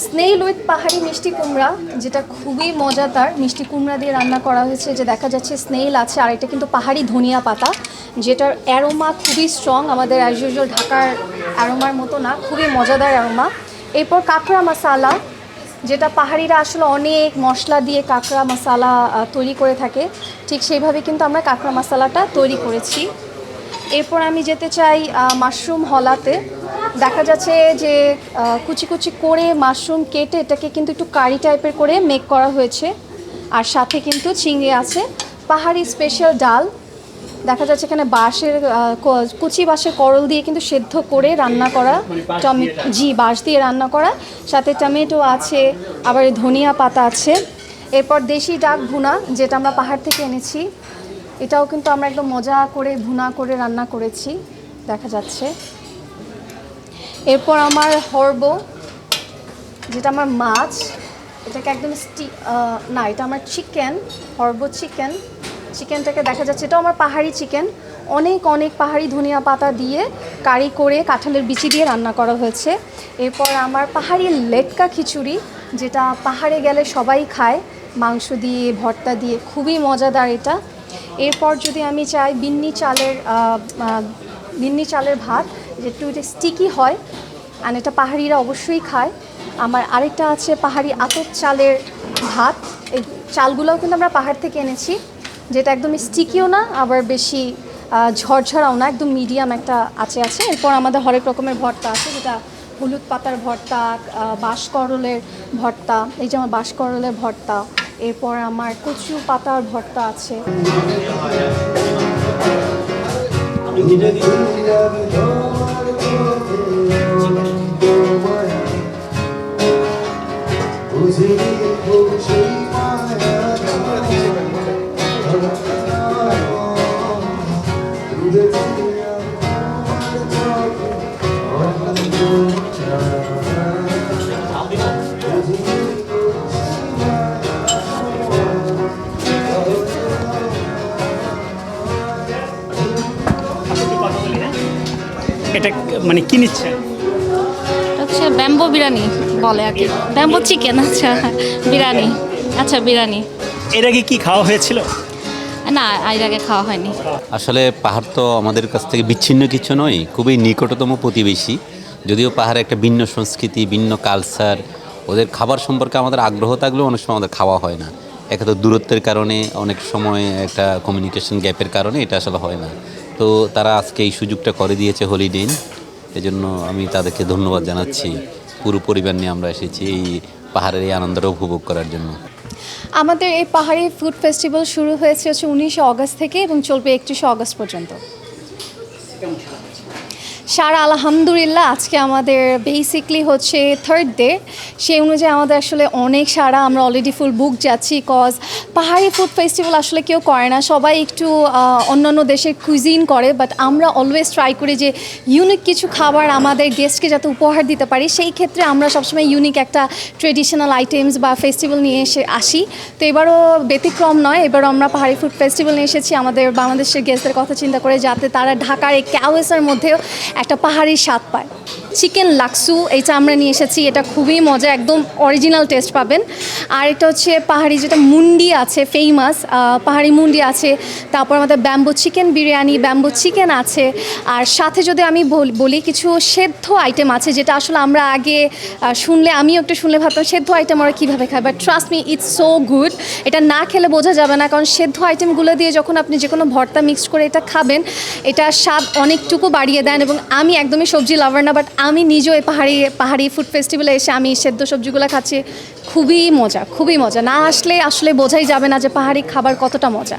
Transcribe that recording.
Snail with পাহাড়ি মিষ্টি কুমড়া, যেটা খুবই মজাদার। মিষ্টি কুমড়া দিয়ে রান্না করা হয়েছে, যে দেখা যাচ্ছে স্নেইল আছে, আর এটা কিন্তু পাহাড়ি ধনিয়া পাতা, যেটার অ্যারোমা খুবই স্ট্রং, আমাদের অ্যাজ ইউজুয়াল ঢাকার অ্যারোমার মতো না, খুবই মজাদার অ্যারোমা। এরপর কাঁকড়া মশালা, যেটা পাহাড়িরা আসলে অনেক মশলা দিয়ে কাঁকড়া মশালা তৈরি করে থাকে, ঠিক সেইভাবে কিন্তু আমরা কাঁকড়া মশালাটা তৈরি করেছি। এরপর আমি যেতে চাই মাশরুম হলাতে। দেখা যাচ্ছে যে কুচি কুচি করে মাশরুম কেটে এটাকে কিন্তু একটু কারি টাইপের করে মেক করা হয়েছে, আর সাথে কিন্তু চিংড়ি আছে, পাহাড়ি স্পেশাল ডাল। দেখা যাচ্ছে এখানে বাঁশের কুচি বাঁশের করল দিয়ে কিন্তু সেদ্ধ করে রান্না করা, বাঁশ দিয়ে রান্না করা, সাথে টমেটো আছে, আবার ধনিয়া পাতা আছে। এরপর দেশি ডাক ভুনা, যেটা আমরা পাহাড় থেকে এনেছি, এটাও কিন্তু আমরা একদম মজা করে ভুনা করে রান্না করেছি, দেখা যাচ্ছে। এরপর আমার হরব, যেটা আমার মাছ, এটাকে একদম না, এটা আমার চিকেন, হরব চিকেনটাকে দেখা যাচ্ছে এটাও আমার পাহাড়ি চিকেন, অনেক অনেক পাহাড়ি ধনিয়া পাতা দিয়ে কারি করে কাঁঠালের বিচি দিয়ে রান্না করা হয়েছে। এরপর আমার পাহাড়ি লেটকা খিচুড়ি, যেটা পাহাড়ে গেলে সবাই খায়, মাংস দিয়ে ভর্তা দিয়ে, খুবই মজাদার এটা। এরপর যদি আমি চাই বিন্নি চালের ভাত, যেটা একটু স্টিকি হয়, আর এটা পাহাড়িরা অবশ্যই খায়। আমার আরেকটা আছে পাহাড়ি আতপ চালের ভাত, এই চালগুলোও কিন্তু আমরা পাহাড় থেকে এনেছি, যেটা একদম স্টিকিও না আবার বেশি ঝরঝরাও না, একদম মিডিয়াম একটা আছে। এরপর আমাদের হরেক রকমের ভর্তা আছে, যেটা হলুদ পাতার ভর্তা, বাঁশকরলের ভর্তা, এই যে আমার বাঁশকরলের ভর্তা। এরপর আমার কচু পাতার ভর্তা আছে। এটা মানে কি নিচ্ছে? হচ্ছে ব্যাম্বো বিরিয়ানি বলে আর কি, ব্যাম্বো চিকেন। আচ্ছা বিরিয়ানি, আচ্ছা বিরিয়ানি। এর আগে কি খাওয়া হয়েছিল? না, এর আগে খাওয়া হয়নি। আসলে পাহাড় তো আমাদের কাছ থেকে বিচ্ছিন্ন কিছু নয়, খুবই নিকটতম প্রতিবেশী। যদিও পাহাড়ে একটা ভিন্ন সংস্কৃতি, ভিন্ন কালচার, ওদের খাবার সম্পর্কে আমাদের আগ্রহ থাকলেও অনেক সময় আমাদের খাওয়া হয় না। একে তো দূরত্বের কারণে, অনেক সময় একটা কমিউনিকেশন গ্যাপের কারণে এটা আসলে হয় না। তো তারা আজকে এই সুযোগটা করে দিয়েছে হলিডে, এজন্য আমি তাদেরকে ধন্যবাদ জানাচ্ছি। পুরো পরিবার নিয়ে আমরা এসেছি এই পাহাড়ের এই আনন্দটা উপভোগ করার জন্য। আমাদের এই পাহাড়ি ফুড ফেস্টিভ্যাল শুরু হয়েছে 19 অগস্ট থেকে এবং চলবে 31 অগস্ট পর্যন্ত। সারা আলহামদুলিল্লাহ, আজকে আমাদের বেসিকলি হচ্ছে থার্ড ডে, সেই অনুযায়ী আমাদের আসলে অনেক সারা, আমরা অলরেডি ফুল বুক যাচ্ছি। কজ পাহাড়ি ফুড ফেস্টিভ্যাল আসলে কেউ করে না, সবাই একটু অন্যান্য দেশের কুইজিন করে, বাট আমরা অলওয়েজ ট্রাই করি যে ইউনিক কিছু খাবার আমাদের গেস্টকে যাতে উপহার দিতে পারি। সেই ক্ষেত্রে আমরা সবসময় ইউনিক একটা ট্রেডিশনাল আইটেমস বা ফেস্টিভ্যাল নিয়ে আসি। তো এবারও ব্যতিক্রম নয়, এবারও আমরা পাহাড়ি ফুড ফেস্টিভ্যাল নিয়ে এসেছি আমাদের বাংলাদেশের গেস্টদের কথা চিন্তা করে, যাতে তারা ঢাকার এই ক্যাওয়েসের মধ্যেও একটা পাহাড়ি স্বাদ পায়। চিকেন লাক্সু, এইটা আমরা নিয়ে এসেছি, এটা খুবই মজা, একদম অরিজিনাল টেস্ট পাবেন। আর এটা হচ্ছে পাহাড়ি যেটা মুন্ডি আছে, ফেমাস পাহাড়ি মুন্ডি আছে। তারপর আমাদের bamboo chicken biryani, bamboo chicken আছে। আর সাথে যদি আমি বলি কিছু সেদ্ধ আইটেম আছে, যেটা আসলে আমরা আগে আমিও একটু শুনলে ভাবতাম সেদ্ধ আইটেম ওরা কীভাবে খায়, but trust me, it's so good. এটা না খেলে বোঝা যাবে না, কারণ সেদ্ধ আইটেমগুলো দিয়ে যখন আপনি যে কোনো ভর্তা মিক্সড করে এটা খাবেন, এটা স্বাদ অনেকটুকু বাড়িয়ে দেন। এবং আমি একদমই সবজি লাভার না, বাট আমি নিজেও এই পাহাড়ি ফুড ফেস্টিভ্যালে এসে আমি সেদ্ধ সবজিগুলো খাচ্ছি, খুবই মজা, খুবই মজা। না আসলে বোঝাই যাবে না যে পাহাড়ি খাবার কতটা মজা।